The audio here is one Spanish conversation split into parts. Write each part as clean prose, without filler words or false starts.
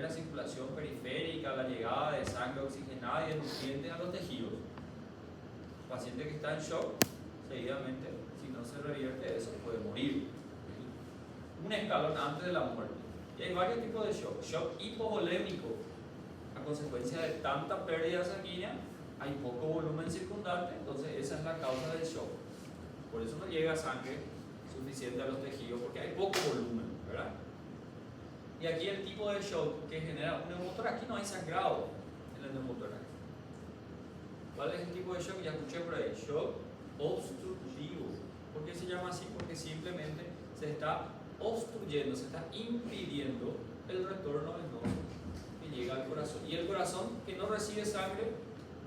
la circulación periférica, la llegada de sangre oxigenada y de nutrientes a los tejidos. El paciente que está en shock, seguidamente, si no se revierte eso, puede morir. Un escalón antes de la muerte. Y hay varios tipos de shock. Shock hipovolémico, a consecuencia de tanta pérdida sanguínea, hay poco volumen circundante, entonces esa es la causa del shock. Por eso no llega sangre suficiente a los tejidos, porque hay poco volumen, ¿verdad? Y aquí el tipo de shock que genera un neumotórax, aquí no hay sangrado en el neumotórax. ¿Cuál es el tipo de shock? Ya escuché por ahí, shock obstructivo. ¿Por qué se llama así? Porque simplemente se está obstruyendo, se está impidiendo el retorno venoso que llega al corazón. Y el corazón que no recibe sangre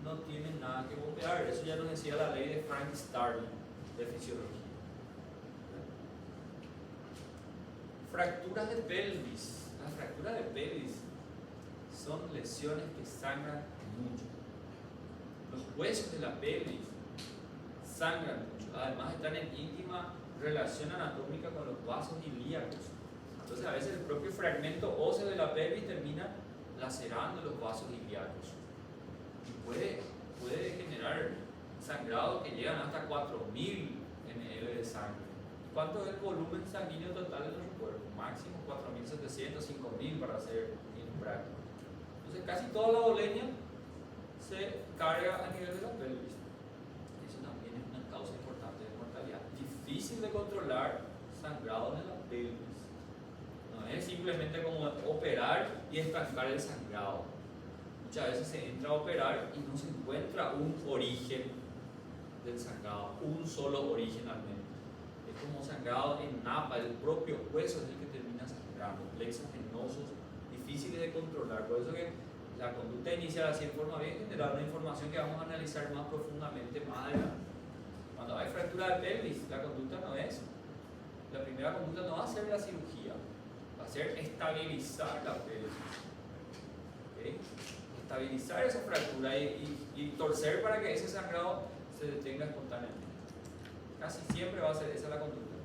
no tiene nada que bombear. Eso ya nos decía la ley de Frank Starling de fisiología. Fracturas de pelvis. Las fracturas de pelvis son lesiones que sangran mucho. Los huesos de la pelvis sangran mucho. Además están en íntima relación anatómica con los vasos ilíacos. Entonces a veces el propio fragmento óseo de la pelvis termina lacerando los vasos ilíacos. Y puede generar sangrados que llegan hasta 4000 ml de sangre. ¿Cuánto es el volumen sanguíneo total de nuestro cuerpo? Máximo 4700, 5000 para ser práctico. Entonces casi toda la doleña se carga a nivel de la pelvis. Eso también es una causa importante de mortalidad. Difícil de controlar sangrados en la pelvis. No es simplemente como operar y estancar el sangrado. Muchas veces se entra a operar y no se encuentra un origen del sangrado, un solo origen al menos. Es como sangrado en napa, el propio hueso es el que termina sangrando, plexos venosos difíciles de controlar. Por eso que la conducta inicial así en forma bien general, una información que vamos a analizar más profundamente más adelante. Cuando hay fractura de pelvis, la conducta no es, la primera conducta no va a ser la cirugía, va a ser estabilizar la pelvis. ¿Okay? Estabilizar esa fractura y torcer para que ese sangrado se detenga espontáneamente. Casi siempre va a ser esa la conducta.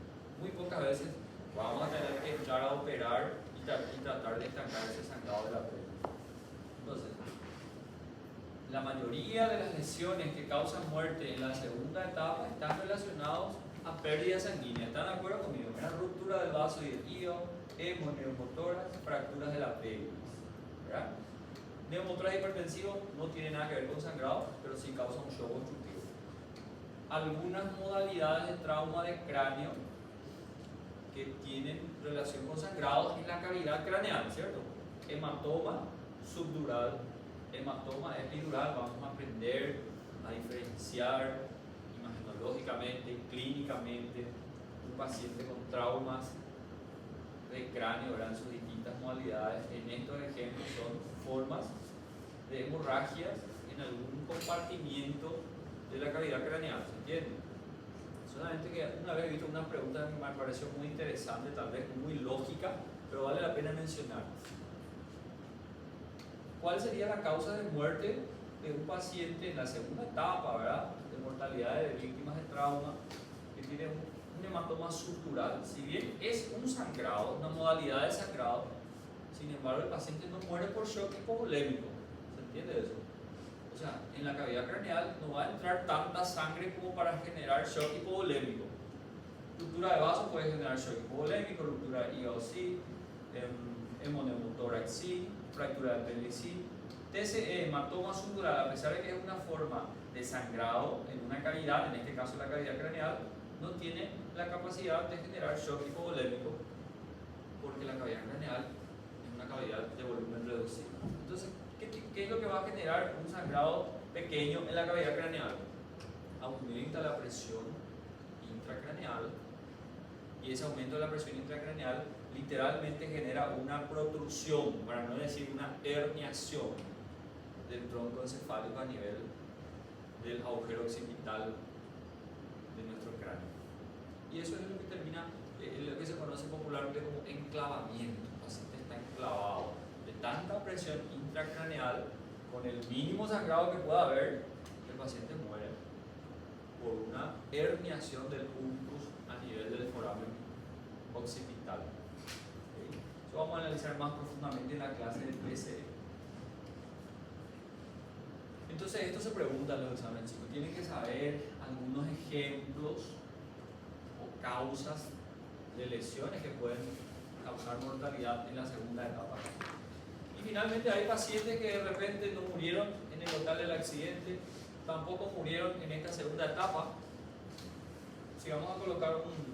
Muy pocas veces vamos a tener que entrar a operar y tratar de estancar ese sangrado de la pelvis. Entonces, la mayoría de las lesiones que causan muerte en la segunda etapa están relacionados a pérdida sanguínea. ¿Están de acuerdo conmigo? Una ruptura del vaso digestivo, neumotórax, fracturas de la pelvis. ¿Verdad? Neumotórax hipertensivo no tiene nada que ver con sangrado, pero sí causa un shock obstructivo. Algunas modalidades de trauma de cráneo que tienen relación con sangrados en la cavidad craneal, ¿cierto? Hematoma subdural, hematoma epidural, vamos a aprender a diferenciar imagenológicamente, clínicamente, un paciente con traumas de cráneo, ¿verdad? En sus distintas modalidades. En estos ejemplos son formas de hemorragias en algún compartimiento de la cavidad craneal, ¿se entiende? Solamente que una vez he visto una pregunta que me pareció muy interesante, tal vez muy lógica, pero vale la pena mencionar. ¿Cuál sería la causa de muerte de un paciente en la segunda etapa, ¿verdad?, de mortalidad de víctimas de trauma que tiene un hematoma subdural? Si bien es un sangrado, una modalidad de sangrado, sin embargo el paciente no muere por shock hipovolémico. ¿Se entiende eso? O sea, en la cavidad craneal no va a entrar tanta sangre como para generar shock hipovolémico. Ruptura de vaso puede generar shock hipovolémico, ruptura de hígado sí, hemoneumotórax sí, fractura de pelvis sí. TCE, hematoma subdural, a pesar de que es una forma de sangrado en una cavidad, en este caso la cavidad craneal, no tiene la capacidad de generar shock hipovolémico porque la cavidad craneal es una cavidad de volumen reducido. Entonces, ¿qué es lo que va a generar un sangrado pequeño en la cavidad craneal? Aumenta la presión intracraneal y ese aumento de la presión intracraneal literalmente genera una protrusión, para no decir una herniación del tronco encefálico a nivel del agujero occipital de nuestro cráneo. Y eso es lo que termina, lo que se conoce popularmente como enclavamiento. El paciente está enclavado de tanta presión intracraneal, con el mínimo sangrado que pueda haber, el paciente muere por una herniación del uncus a nivel del foramen occipital. ¿Okay? Eso vamos a analizar más profundamente en la clase del PCE. Entonces esto se pregunta en los exámenes, chicos. Tienen que saber algunos ejemplos o causas de lesiones que pueden causar mortalidad en la segunda etapa. Y finalmente hay pacientes que de repente no murieron en el local del accidente, tampoco murieron en esta segunda etapa. Si vamos a colocar un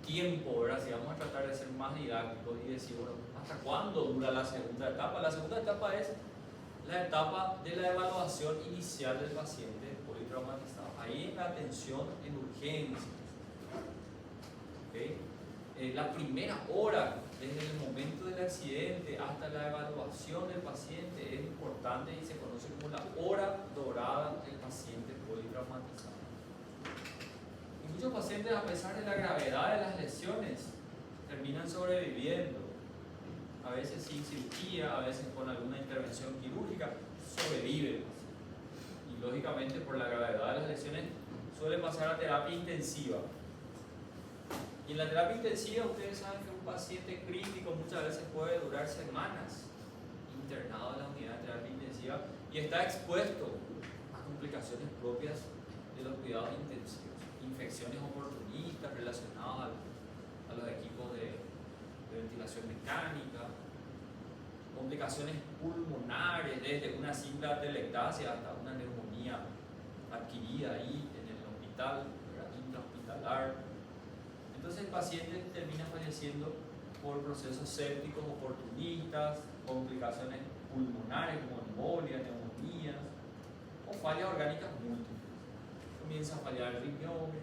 tiempo, ¿verdad? Si vamos a tratar de ser más didácticos y decir, bueno, ¿hasta cuándo dura la segunda etapa? La segunda etapa es la etapa de la evaluación inicial del paciente politraumatizado. Ahí en la atención en urgencias. ¿Okay? La primera hora, desde el momento del accidente hasta la evaluación del paciente, es importante y se conoce como la hora dorada del paciente politraumatizado. Y muchos pacientes, a pesar de la gravedad de las lesiones, terminan sobreviviendo. A veces sin cirugía, a veces con alguna intervención quirúrgica, sobreviven. Y lógicamente, por la gravedad de las lesiones, suele pasar a terapia intensiva. Y en la terapia intensiva, ustedes saben que un paciente crítico muchas veces puede durar semanas internado en la unidad de terapia intensiva y está expuesto a complicaciones propias de los cuidados intensivos, infecciones oportunistas relacionadas a los equipos de ventilación mecánica, complicaciones pulmonares desde una simple atelectasia hasta una neumonía adquirida ahí en el hospital, intrahospitalar. Entonces el paciente termina falleciendo por procesos sépticos oportunistas, complicaciones pulmonares como embolia, neumonías o fallas orgánicas múltiples. Comienza a fallar el riñón,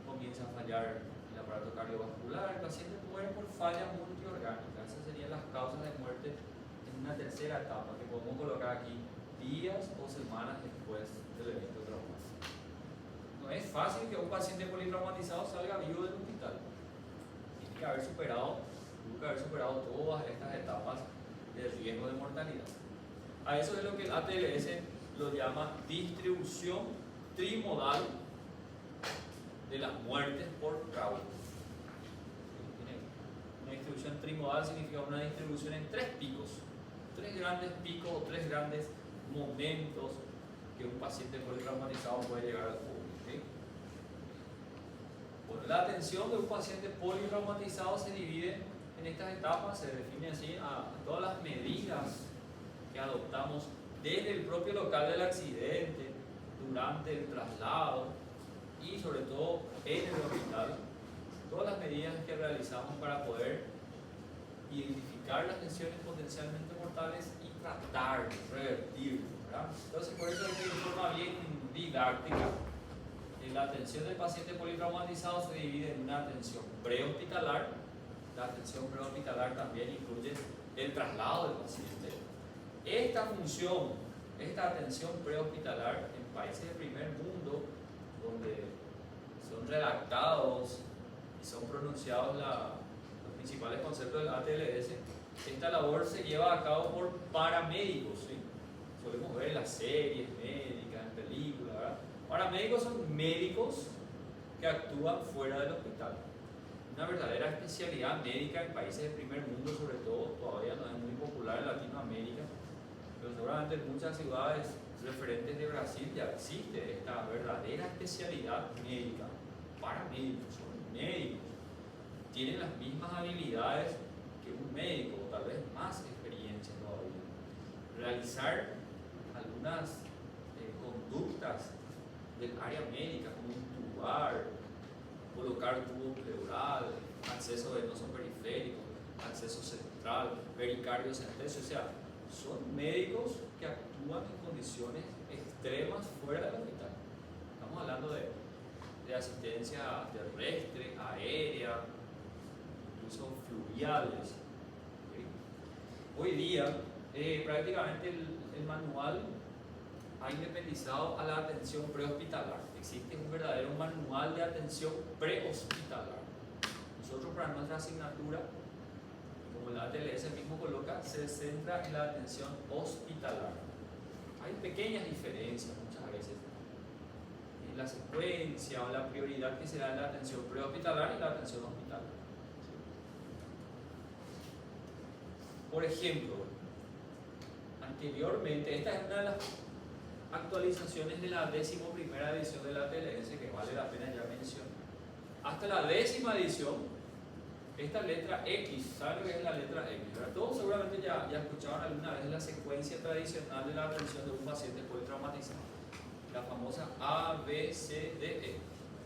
comienza a fallar el aparato cardiovascular, el paciente muere por falla multiorgánica. Esas serían las causas de muerte en una tercera etapa que podemos colocar aquí días o semanas después del evento traumático. No es fácil que un paciente politraumatizado salga vivo del hospital. Tiene que haber superado todas estas etapas de riesgo de mortalidad. A eso es lo que el ATLS lo llama distribución trimodal de las muertes por trauma. Una distribución trimodal significa una distribución en tres picos, tres grandes picos o tres grandes momentos que un paciente politraumatizado puede llegar al público. ¿Okay? Bueno, la atención de un paciente politraumatizado se divide en estas etapas, se define así a todas las medidas que adoptamos desde el propio local del accidente, durante el traslado y sobre todo en el hospital. Todas las medidas que realizamos para poder identificar las lesiones potencialmente mortales y tratar de revertirlas, ¿verdad? Entonces, por eso es que de forma bien didáctica, la atención del paciente politraumatizado se divide en una atención prehospitalar. La atención prehospitalar también incluye el traslado del paciente. Esta función, esta atención prehospitalar en países del primer mundo, donde son redactados y son pronunciados los principales conceptos del ATLS, esta labor se lleva a cabo por paramédicos, ¿sí? Solemos ver en las series médicas, en películas, ¿verdad? Paramédicos son médicos que actúan fuera del hospital. Una verdadera especialidad médica en países del primer mundo, sobre todo, todavía no es muy popular en Latinoamérica, pero seguramente en muchas ciudades referentes de Brasil ya existe esta verdadera especialidad médica. Paramédicos, son médicos, tienen las mismas habilidades que un médico, o tal vez más experiencia todavía. Realizar algunas conductas del área médica, como intubar, colocar tubo pleural, acceso venoso periférico, acceso central, pericardiocentesis, o sea, son médicos que actúan en condiciones extremas fuera del hospital. Estamos hablando de asistencia terrestre, aérea, incluso fluviales. ¿Okay? Hoy día, prácticamente el manual ha independizado a la atención prehospitalar. Existe un verdadero manual de atención prehospitalar. Nosotros, para nuestra asignatura, como la ATLS mismo coloca, se centra en la atención hospitalar. Hay pequeñas diferencias muchas veces en la secuencia o la prioridad que se da en la atención prehospitalar y la atención hospitalar. Por ejemplo, anteriormente, esta es una de las actualizaciones de la 11ª edición de la TLS, que vale la pena ya mencionar. Hasta la 10ª edición, esta letra X, ¿saben lo que es la letra X? ¿Verdad? Todos seguramente ya escucharon alguna vez la secuencia tradicional de la atención de un paciente politraumatizado, la famosa A, B, C, D, E,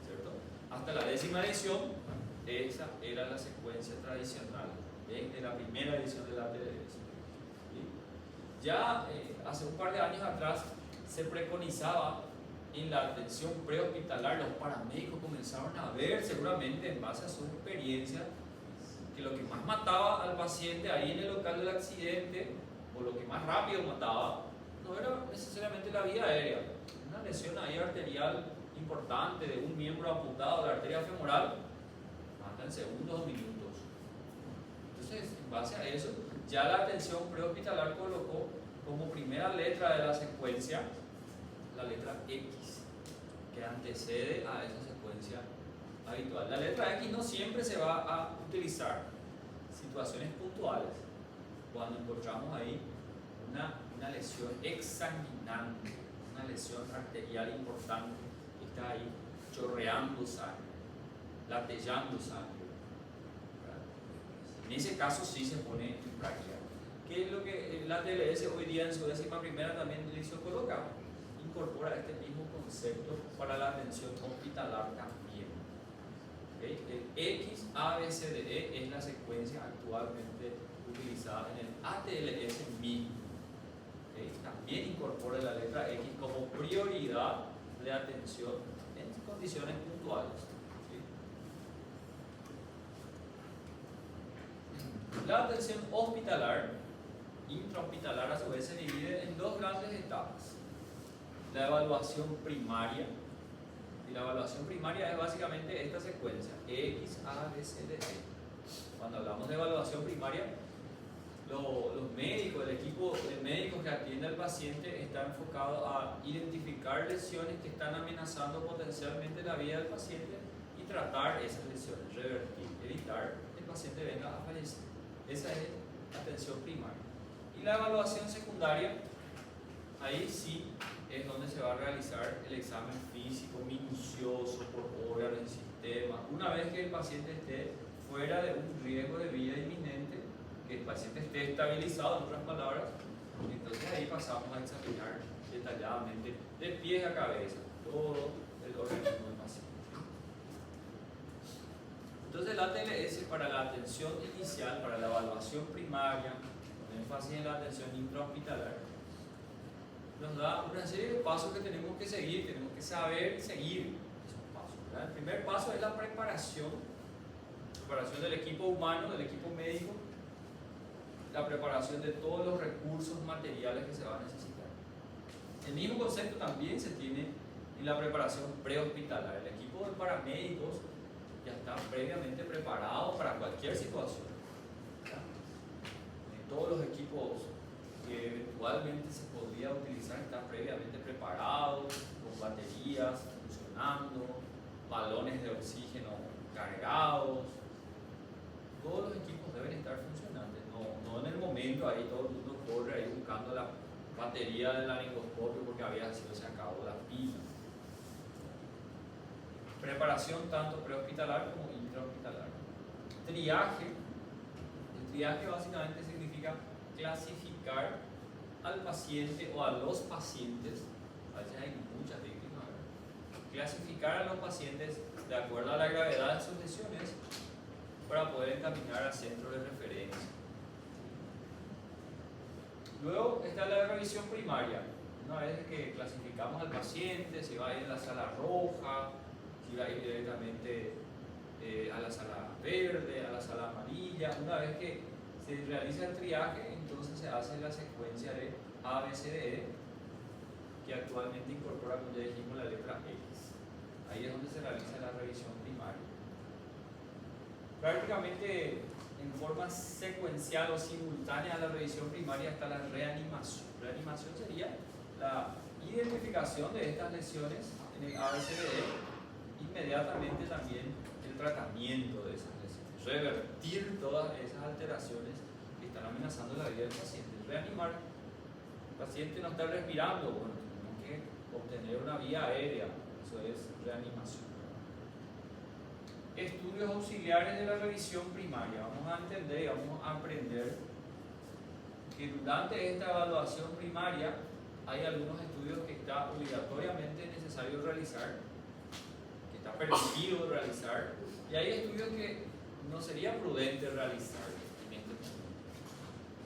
¿cierto? Hasta la 10ª edición, esa era la secuencia tradicional de la primera edición de la TLS. ¿Sí? Ya hace un par de años atrás se preconizaba en la atención prehospitalar, los paramédicos comenzaron a ver, seguramente en base a su experiencia, que lo que más mataba al paciente ahí en el local del accidente, o lo que más rápido mataba, no era necesariamente la vía aérea. Una lesión ahí arterial importante de un miembro amputado de la arteria femoral, mata en segundos o minutos. Entonces, en base a eso, ya la atención prehospitalar colocó como primera letra de la secuencia la letra X, que antecede a esa secuencia habitual. La letra X no siempre se va a utilizar. Situaciones puntuales, cuando encontramos ahí una lesión exsanguinante, una lesión arterial importante, que está ahí chorreando sangre, latellando sangre, ¿verdad? En ese caso sí se pone en práctica. ¿Qué es lo que la TLS hoy día en su 11ª también le hizo colocar? Incorpora este mismo concepto para la atención hospitalar también. ¿Okay? El X, A, B, C, D, E es la secuencia actualmente utilizada en el ATLS mismo. ¿Okay? También incorpora la letra X como prioridad de atención en condiciones puntuales. ¿Sí? La atención hospitalar, intrahospitalar, a su vez se divide en dos grandes etapas. La evaluación primaria, y la evaluación primaria es básicamente esta secuencia, X, A, B, C, D, E. Cuando hablamos de evaluación primaria, los médicos, el equipo de médicos que atiende al paciente está enfocado a identificar lesiones que están amenazando potencialmente la vida del paciente y tratar esas lesiones, revertir, evitar que el paciente venga a fallecer. Esa es la atención primaria. Y la evaluación secundaria, ahí sí es donde se va a realizar el examen físico minucioso por órganos y sistemas. Una vez que el paciente esté fuera de un riesgo de vida inminente, que el paciente esté estabilizado, en otras palabras, entonces ahí pasamos a examinar detalladamente de pies a cabeza todo el organismo del paciente. Entonces la TLS para la atención inicial, para la evaluación primaria, con énfasis en la atención intrahospitalar, nos da una serie de pasos que tenemos que seguir, tenemos que saber seguir esos pasos, ¿verdad? El primer paso es la preparación del equipo humano, del equipo médico, la preparación de todos los recursos materiales que se van a necesitar. El mismo concepto también se tiene en la preparación prehospitalar. El equipo de paramédicos ya está previamente preparado para cualquier situación, ¿verdad? Todos los equipos que eventualmente se podría utilizar están previamente preparados, con baterías funcionando, balones de oxígeno cargados. Todos los equipos deben estar funcionantes, no en el momento ahí todo el mundo corre ahí buscando la batería del laringoscopio porque se acabó la pila. Preparación tanto prehospitalar como intrahospitalar. Triaje. El triaje básicamente significa clasificar al paciente o a los pacientes, a veces hay muchas víctimas, ¿verdad? Clasificar a los pacientes de acuerdo a la gravedad de sus lesiones para poder encaminar al centro de referencia. Luego está la revisión primaria. Una vez que clasificamos al paciente, si va a ir a la sala roja, si va a ir directamente a la sala verde, a la sala amarilla. Una vez que se realiza el triaje, entonces se hace la secuencia de A, B, C, D, E, que actualmente incorpora, como ya dijimos, la letra X. Ahí es donde se realiza la revisión primaria. Prácticamente en forma secuencial o simultánea a la revisión primaria está la reanimación. Reanimación sería la identificación de estas lesiones en el ABCDE, inmediatamente también el tratamiento de esas lesiones, revertir todas esas alteraciones que están amenazando amenazando la vida del paciente. Reanimar. El paciente no está respirando, bueno, tenemos que obtener una vía aérea, eso es reanimación. Estudios auxiliares de la revisión primaria. Vamos a entender y vamos a aprender que durante esta evaluación primaria hay algunos estudios que está obligatoriamente necesario realizar, que está permitido realizar, y hay estudios que no sería prudente realizar en este momento.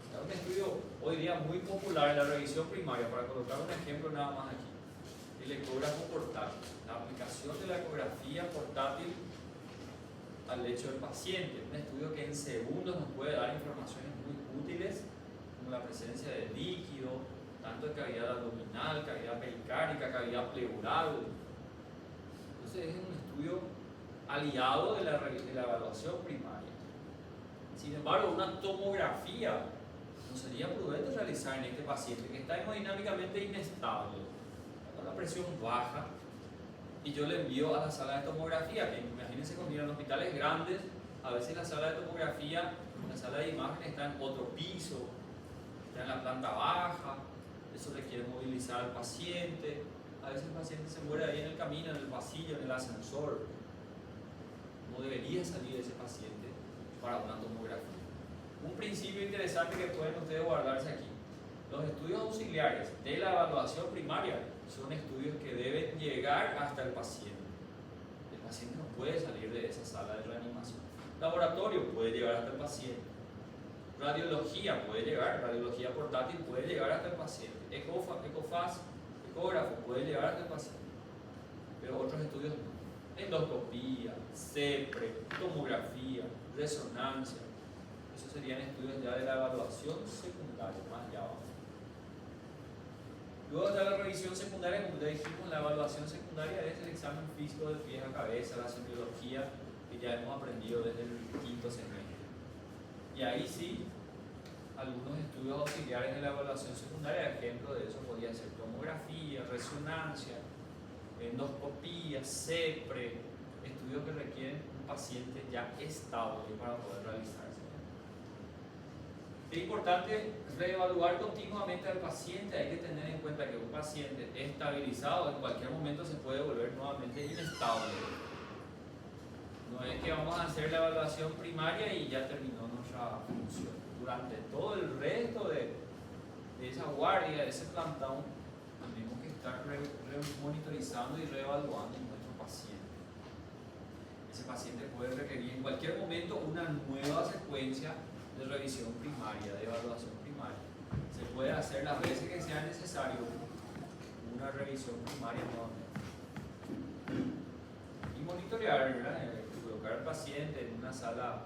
Está un estudio hoy día muy popular en la revisión primaria, para colocar un ejemplo nada más aquí, el ecógrafo portátil, la aplicación de la ecografía portátil al lecho del paciente, un estudio que en segundos nos puede dar informaciones muy útiles, como la presencia de líquido, tanto de cavidad abdominal, cavidad pericárdica, cavidad pleural. Entonces es un estudio aliado de la evaluación primaria. Sin embargo, una tomografía no sería prudente realizar en este paciente que está hemodinámicamente inestable, con la presión baja, y yo le envío a la sala de tomografía, que imagínense cuando en hospitales grandes, a veces la sala de tomografía, la sala de imagen está en otro piso, está en la planta baja, eso requiere movilizar al paciente, a veces el paciente se muere ahí en el camino, en el pasillo, en el ascensor. No debería salir ese paciente para una tomografía. Un principio interesante que pueden ustedes guardarse aquí. Los estudios auxiliares de la evaluación primaria son estudios que deben llegar hasta el paciente. El paciente no puede salir de esa sala de reanimación. Laboratorio puede llegar hasta el paciente. Radiología puede llegar, radiología portátil puede llegar hasta el paciente. Ecofaz, ecógrafo puede llegar hasta el paciente. Pero otros estudios no. Endoscopía, CEPRE, tomografía, resonancia. Esos serían estudios ya de la evaluación secundaria, más allá abajo. Luego está la revisión secundaria, como ya dijimos, la evaluación secundaria es el examen físico de pies a cabeza, la semiología, que ya hemos aprendido desde el quinto semestre. Y ahí sí, algunos estudios auxiliares de la evaluación secundaria, ejemplo de eso podría ser tomografía, resonancia, endoscopía, CEPRE, estudios que requieren un paciente ya estable para poder realizarse. Es importante reevaluar continuamente al paciente. Hay que tener en cuenta que un paciente estabilizado en cualquier momento se puede volver nuevamente inestable. No es que vamos a hacer la evaluación primaria y ya terminó nuestra función. Durante todo el resto de esa guardia, de ese plantón, tenemos que estar monitorizando y reevaluando a nuestro paciente. Ese paciente puede requerir en cualquier momento una nueva secuencia de revisión primaria, de evaluación primaria. Se puede hacer las veces que sea necesario una revisión primaria nuevamente. Y monitorear, ¿verdad? Colocar al paciente en una sala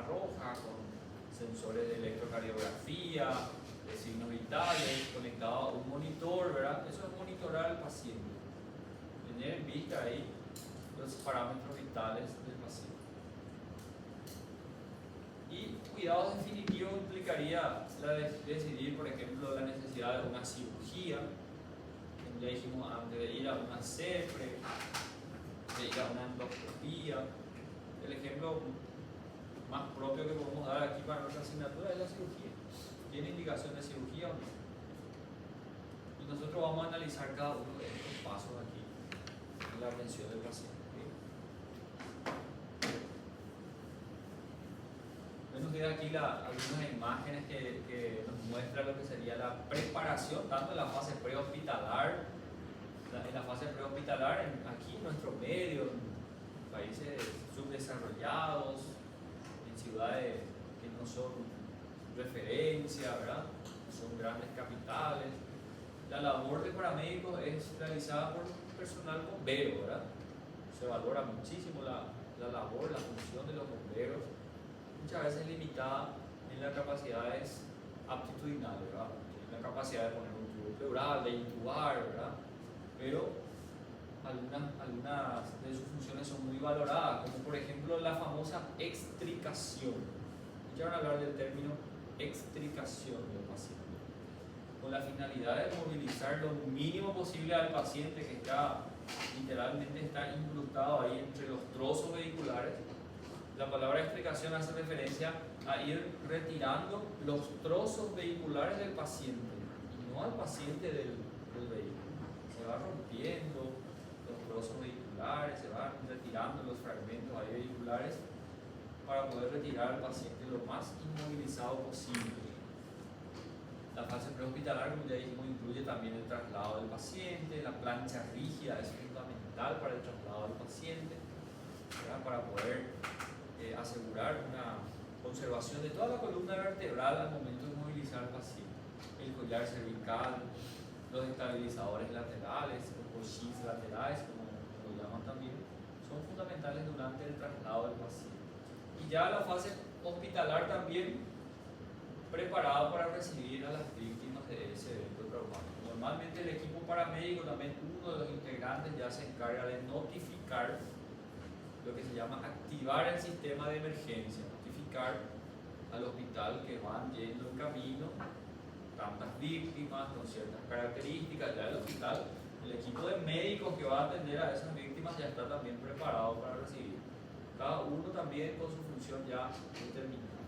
roja con sensores de electrocardiografía, de signos vitales, conectado a un monitor, ¿verdad? Eso es monitorar al paciente. Tener en vista ahí los parámetros vitales del paciente. Y cuidados definitivos implicaría decidir, por ejemplo, la necesidad de una cirugía, como ya dijimos antes, de ir a una CEPRE, de ir a una endoscopía. El ejemplo más propio que podemos dar aquí para nuestra asignatura es la cirugía. ¿Tiene indicación de cirugía o no? Y nosotros vamos a analizar cada uno de estos pasos aquí en la atención del paciente. Nos queda aquí algunas imágenes que nos muestran lo que sería la preparación, tanto en la fase prehospitalar, aquí en nuestro medio, en países subdesarrollados, en ciudades que no son referencia, ¿verdad? Son grandes capitales. La labor de paramédicos es realizada por personal bombero, ¿verdad? Se valora muchísimo la labor, la función de los bomberos, muchas veces limitada en las capacidades aptitudinales, ¿verdad? En la capacidad de poner un tubo pleural, de intubar, ¿verdad? Pero algunas de sus funciones son muy valoradas, como por ejemplo la famosa extricación. Ya van a hablar del término extricación del paciente, con la finalidad de movilizar lo mínimo posible al paciente que literalmente está incrustado ahí entre los trozos vehiculares, La palabra extricación hace referencia a ir retirando los trozos vehiculares del paciente, y no al paciente del vehículo. Se va rompiendo los trozos vehiculares, se van retirando los fragmentos ahí vehiculares para poder retirar al paciente lo más inmovilizado posible. La fase prehospitalar, como ya dijimos, incluye también el traslado del paciente. La plancha rígida es fundamental para el traslado del paciente, ¿verdad? Para poder asegurar una conservación de toda la columna vertebral al momento de movilizar al paciente. El collar cervical, los estabilizadores laterales, los cochins laterales, como lo llaman también, son fundamentales durante el traslado del paciente. Y ya la fase hospitalar también preparado para recibir a las víctimas de ese evento traumático. Normalmente el equipo paramédico, también uno de los integrantes, ya se encarga de notificar lo que se llama activar el sistema de emergencia, notificar al hospital que van yendo en camino tantas víctimas con ciertas características. Ya el hospital, el equipo de médicos que va a atender a esas víctimas ya está también preparado para recibir. Cada uno también con su función ya determinada.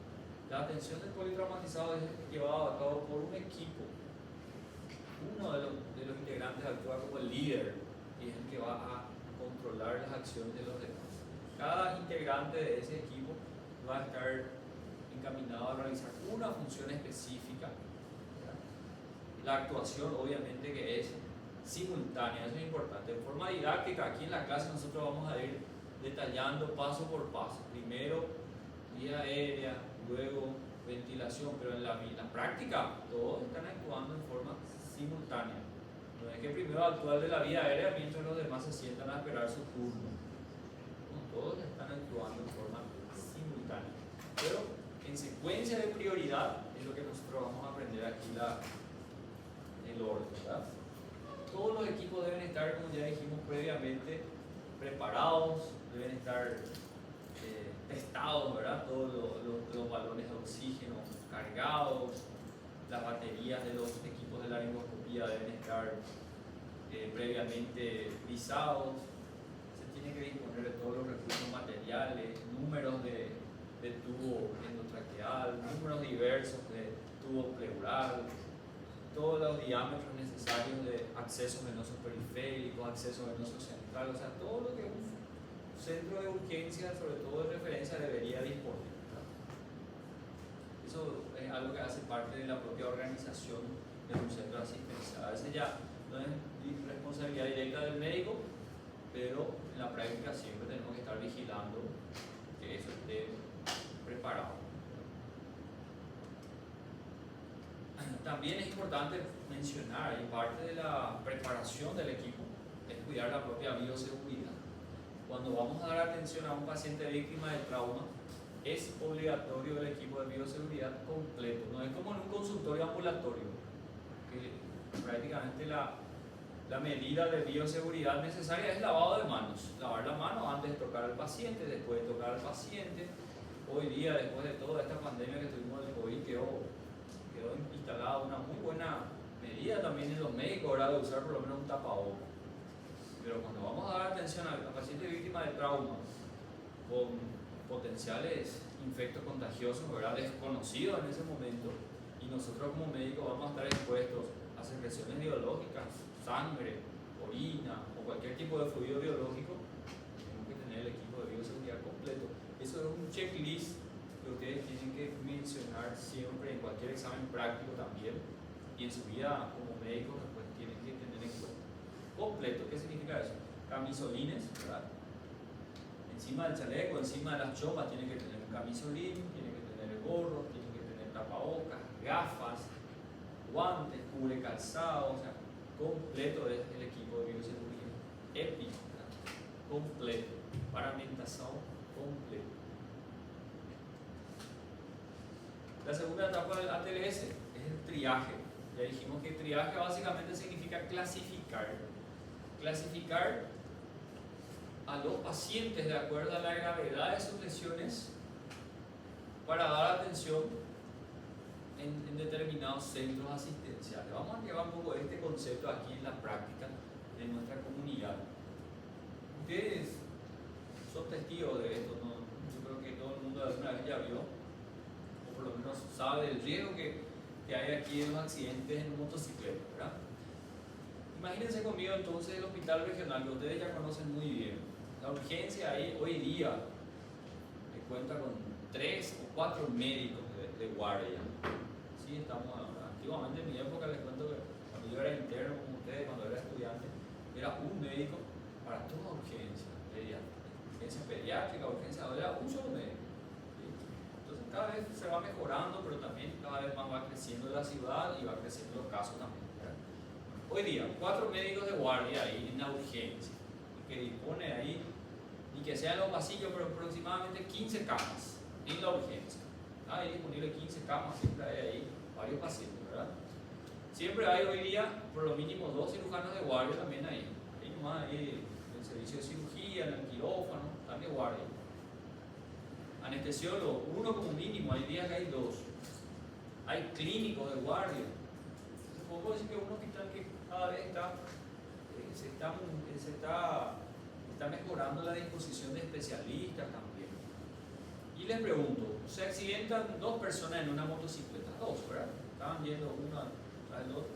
La atención del politraumatizado es llevado a cabo por un equipo. Uno de los integrantes actúa como el líder y es el que va a controlar las acciones de los demás. Cada integrante de ese equipo va a estar encaminado a realizar una función específica. La actuación, obviamente, que es simultánea, eso es importante. En forma didáctica, aquí en la clase nosotros vamos a ir detallando paso por paso. Primero, vía aérea, luego ventilación, pero en la práctica todos están actuando en forma simultánea. No es que primero actúa el de la vía aérea mientras los demás se sientan a esperar su turno. No, todos están actuando en forma simultánea. Pero en secuencia de prioridad es lo que nosotros vamos a aprender aquí el orden, ¿verdad? Todos los equipos deben estar, como ya dijimos previamente, preparados, deben estar testados, ¿verdad? Todos los balones de oxígeno cargados, las baterías de los equipos de laringoscopía deben estar previamente visados. Se tiene que disponer de todos los recursos materiales, números de tubo endotraqueal, números diversos de tubo pleural, todos los diámetros necesarios de accesos venosos periféricos, acceso venoso central, o sea, todo lo que un centro de urgencia, sobre todo de referencia, debería disponer, ¿verdad? Eso es algo que hace parte de la propia organización de un centro asistencial. A veces ya no es responsabilidad directa del médico, pero en la práctica siempre tenemos que estar vigilando que eso esté preparado. También es importante mencionar, y parte de la preparación del equipo, es cuidar la propia bioseguridad. Cuando vamos a dar atención a un paciente víctima de trauma, es obligatorio el equipo de bioseguridad completo. No es como en un consultorio ambulatorio, que prácticamente la medida de bioseguridad necesaria es lavado de manos. Lavar la mano antes de tocar al paciente, después de tocar al paciente. Hoy día, después de toda esta pandemia que tuvimos del COVID, quedó instalada una muy buena medida también en los médicos, ahora de usar por lo menos un tapabocas. Pero cuando vamos a dar atención a pacientes víctimas de trauma con potenciales infectos contagiosos, ¿verdad?, desconocidos en ese momento, y nosotros como médicos vamos a estar expuestos a secreciones biológicas, sangre, orina o cualquier tipo de fluido biológico, tenemos que tener el equipo de bioseguridad completo. Eso es un checklist que ustedes tienen que mencionar siempre en cualquier examen práctico también, y en su vida como médicos pues tienen que tener en cuenta. Completo, ¿qué significa eso? Camisolines, ¿verdad? Encima del chaleco, encima de las chomas tiene que tener un camisolín, tiene que tener el gorro, tiene que tener tapabocas, gafas, guantes, cubre calzado, o sea, completo es el equipo de bioseguridad. EPI, ¿verdad? Completo. Paramentación completo. La segunda etapa del ATLS es el triaje. Ya dijimos que triaje básicamente significa clasificar. Clasificar a los pacientes de acuerdo a la gravedad de sus lesiones para dar atención en determinados centros asistenciales. Vamos a llevar un poco este concepto aquí en la práctica de nuestra comunidad. Ustedes son testigos de esto, ¿no? yo creo que todo el mundo alguna vez ya vio, o por lo menos sabe del riesgo que hay aquí en los accidentes en motocicleta, ¿verdad? Imagínense conmigo entonces el hospital regional, que ustedes ya conocen muy bien. La urgencia ahí hoy día cuenta con 3 o 4 médicos de guardia. Sí, estamos ahora. Antiguamente en mi época les cuento que cuando yo era interno como ustedes, cuando era estudiante, era un médico para toda urgencia pediátrica, urgencia, era un solo médico. ¿Sí? Entonces cada vez se va mejorando, pero también cada vez más va creciendo la ciudad y va creciendo los casos también, ¿verdad? Hoy día, 4 médicos de guardia ahí en la urgencia, que dispone ahí, y que sean los pasillos, pero aproximadamente 15 camas en la urgencia. Hay disponible 15 camas, siempre hay ahí varios pacientes, ¿verdad? Siempre hay hoy día por lo mínimo 2 cirujanos de guardia también ahí. Hay nomás ahí en el servicio de cirugía, en el quirófano, también de guardia. Anestesiólogo, 1 como mínimo, hay días que hay 2. Hay clínicos de guardia. Entonces, puedo decir que un hospital que cada vez está mejorando la disposición de especialistas también. Y les pregunto, se accidentan 2 personas en una motocicleta, 2, ¿verdad? Estaban yendo una tras el otro.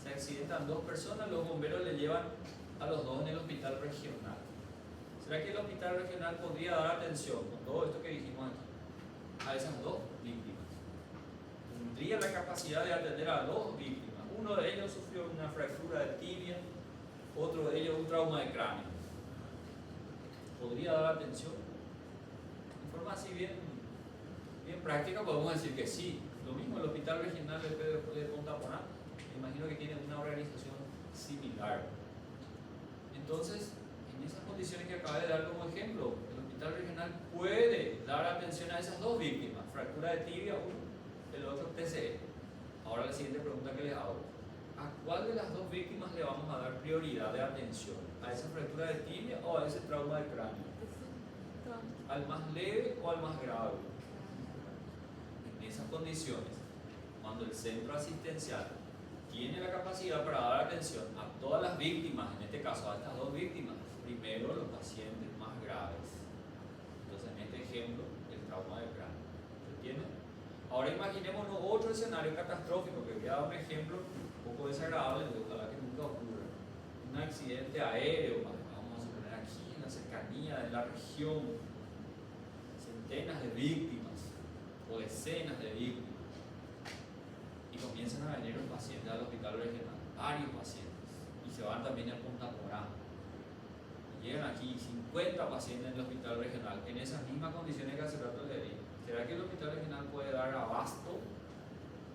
Se accidentan 2 personas, los bomberos le llevan a los 2 en el hospital regional. ¿Será que el hospital regional podría dar atención con todo esto que dijimos aquí a esas 2 víctimas? Tendría la capacidad de atender a 2 víctimas. Uno de ellos sufrió una fractura de tibia, otro de ellos un trauma de cráneo. ¿Podría dar atención? De forma así bien práctica podemos decir que sí. Lo mismo el Hospital Regional de Punta Poná, me imagino que tiene una organización similar. Entonces, en esas condiciones que acabé de dar como ejemplo, el Hospital Regional puede dar atención a esas 2 víctimas, fractura de tibia, el otro TCE. Ahora la siguiente pregunta que les hago: ¿a cuál de las 2 víctimas le vamos a dar prioridad de atención? ¿A esa fractura de tibia o a ese trauma de cráneo? ¿Al más leve o al más grave? En esas condiciones, cuando el centro asistencial tiene la capacidad para dar atención a todas las víctimas, en este caso a estas 2 víctimas, primero los pacientes más graves. Entonces, en este ejemplo, el trauma de cráneo. ¿Se entiende? Ahora imaginémonos otro escenario catastrófico, que voy a dar un ejemplo un poco desagradable, ojalá que nunca ocurra. Un accidente aéreo, vamos a suponer aquí en la cercanía de la región, centenas de víctimas o decenas de víctimas, y comienzan a venir los pacientes al hospital regional, varios pacientes, y se van también a Punta Poná. Llegan aquí 50 pacientes en el hospital regional en esas mismas condiciones que hace rato le di. ¿Será que el hospital regional puede dar abasto,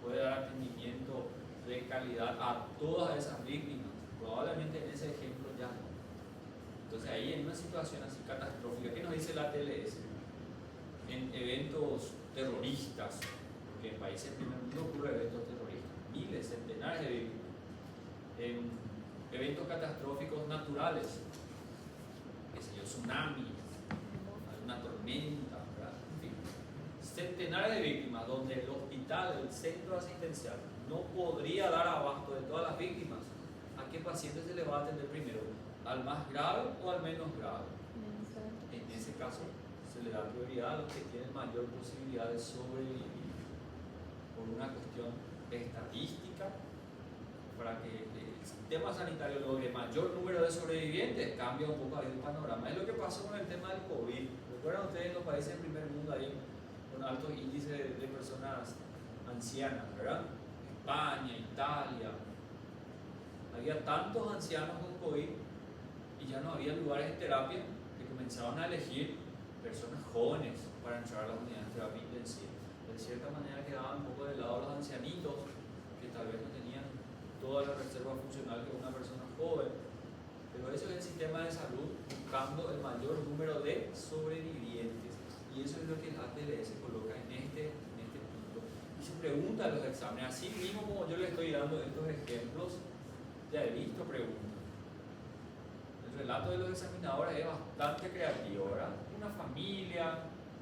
puede dar atendimiento de calidad a todas esas víctimas? Probablemente en ese ejemplo ya no. Entonces ahí en una situación así catastrófica, ¿qué nos dice la TLS? En eventos terroristas, porque en países del primer mundo ocurren eventos terroristas, miles, centenares de víctimas. En eventos catastróficos naturales, qué sé yo, tsunamis, alguna tormenta, ¿verdad? En fin, centenares de víctimas donde el hospital, el centro asistencial, no podría dar abasto de todas las víctimas. ¿A qué paciente se le va a atender primero? ¿Al más grave o al menos grave? En ese caso se le da prioridad a los que tienen mayor posibilidad de sobrevivir por una cuestión estadística, para que el sistema sanitario logre mayor número de sobrevivientes. Cambia un poco ahí el panorama. Es lo que pasó con el tema del COVID. ¿Recuerdan ustedes los países del primer mundo ahí con altos índices de personas ancianas, ¿verdad? España, Italia. Había tantos ancianos con COVID y ya no había lugares de terapia, que comenzaban a elegir personas jóvenes para entrar a las unidades de terapia intensiva. De cierta manera quedaban un poco de lado los ancianitos, que tal vez no tenían toda la reserva funcional que una persona joven. Pero eso es el sistema de salud buscando el mayor número de sobrevivientes. Y eso es lo que el ATLS coloca en este punto. Y se pregunta en los exámenes, así mismo como yo les estoy dando estos ejemplos, ya he visto preguntas. El relato de los examinadores es bastante creativo, ¿verdad? Una familia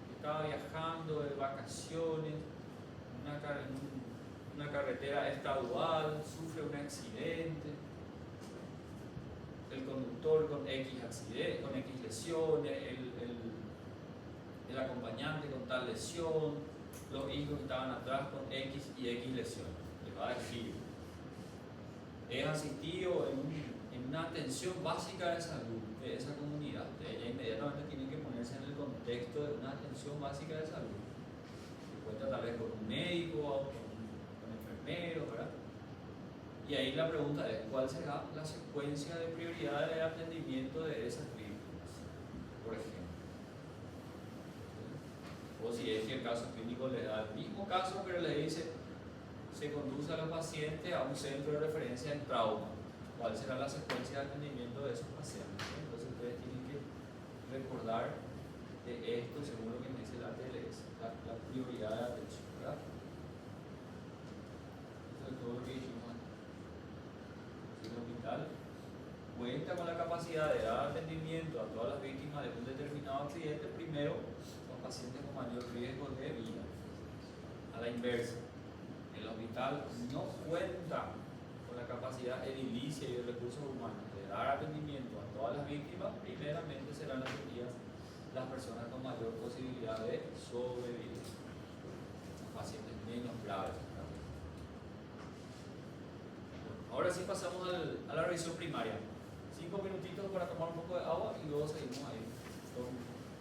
que estaba viajando de vacaciones, una carretera estadual, sufre un accidente, el conductor con X accidente, con X lesiones, el acompañante con tal lesión, los hijos que estaban atrás con X y X lesión. Les va a decir, es asistido en una atención básica de salud de esa comunidad. Ella inmediatamente tiene que ponerse en el contexto de una atención básica de salud. Se cuenta tal vez con un médico o con enfermeros, ¿verdad? Y ahí la pregunta es, ¿cuál será la secuencia de prioridad de atendimiento de esas víctimas? Por ejemplo. O si es que el caso clínico le da el mismo caso, pero le dice, se conduce a los pacientes a un centro de referencia en trauma. ¿Cuál será la secuencia de atendimiento de esos pacientes? Entonces ustedes tienen que recordar de esto según lo que me dice la TLS, la prioridad de atención, ¿verdad? Esto es todo lo que dijimos antes. Si el hospital cuenta con la capacidad de dar atendimiento a todas las víctimas de un determinado accidente, primero los pacientes con mayor riesgo de vida. A la inversa, el hospital no cuenta con la capacidad edilicia y de recursos humanos de dar atendimiento a todas las víctimas, primeramente serán atendidas las personas con mayor posibilidad de sobrevivir, los pacientes menos graves. Ahora sí pasamos a la revisión primaria. 5 minutitos para tomar un poco de agua y luego seguimos ahí.